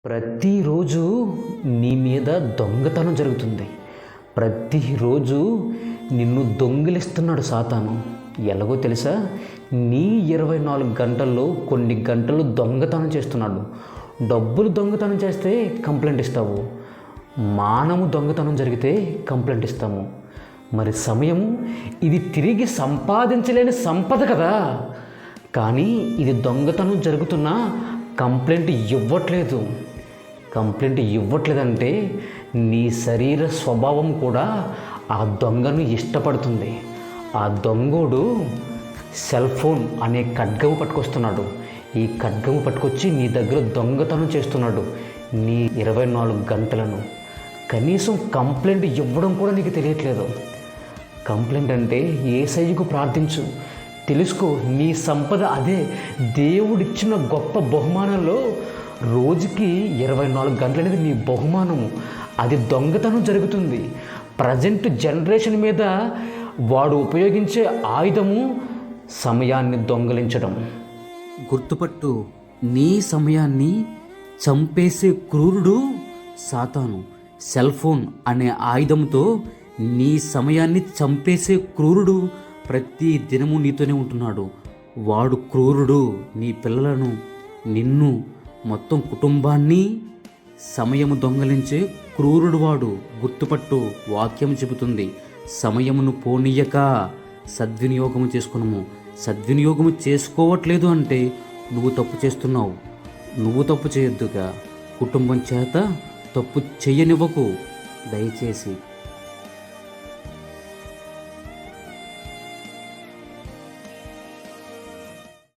ప్రతిరోజు నీ మీద దొంగతనం జరుగుతుంది. ప్రతిరోజు నిన్ను దొంగిలిస్తున్నాడు సాతాను. ఎలాగో తెలుసా? నీ 24 గంటల్లో కొన్ని గంటలు దొంగతనం చేస్తున్నాడు. డబ్బులు దొంగతనం చేస్తే కంప్లైంట్ ఇస్తావు, మానము దొంగతనం జరిగితే కంప్లైంట్ ఇస్తాము. మరి సమయము ఇది తిరిగి సంపాదించలేని సంపద కదా. కానీ ఇది దొంగతనం జరుగుతున్నా కంప్లైంట్ ఇవ్వట్లేదంటే నీ శరీర స్వభావం కూడా ఆ దొంగను ఇష్టపడుతుంది. ఆ దొంగోడు సెల్ ఫోన్ అనే ఖడ్గము పట్టుకొస్తున్నాడు. ఈ ఖడ్గము పట్టుకొచ్చి నీ దగ్గర దొంగతనం చేస్తున్నాడు నీ 24 గంటలను. కనీసం కంప్లైంట్ ఇవ్వడం కూడా నీకు తెలియట్లేదు. కంప్లైంట్ అంటే యేసయ్యకు ప్రార్థించు, తెలుసుకో నీ సంపద అదే. దేవుడిచ్చిన గొప్ప బహుమానంలో రోజుకి 24 గంటలు అనేది నీ బహుమానము. అది దొంగతనం జరుగుతుంది. ప్రజెంట్ జనరేషన్ మీద వాడు ఉపయోగించే ఆయుధము సమయాన్ని దొంగలించడం. గుర్తుపట్టు, నీ సమయాన్ని చంపేసే క్రూరుడు సాతాను. సెల్ ఫోన్ అనే ఆయుధంతో నీ సమయాన్ని చంపేసే క్రూరుడు ప్రతి దినము నీతోనే ఉంటున్నాడు. వాడు క్రూరుడు. నీ పిల్లలను, నిన్ను, మొత్తం కుటుంబాన్ని సమయము దొంగలించే క్రూరుడు వాడు. గుర్తుపట్టు, వాక్యం చెబుతుంది, సమయమును పోనీయక సద్వినియోగము చేసుకున్నాము. సద్వినియోగము చేసుకోవట్లేదు అంటే నువ్వు తప్పు చేస్తున్నావు. నువ్వు తప్పు చేయొద్దుగా, కుటుంబం చేత తప్పు చెయ్యనివ్వకు దయచేసి.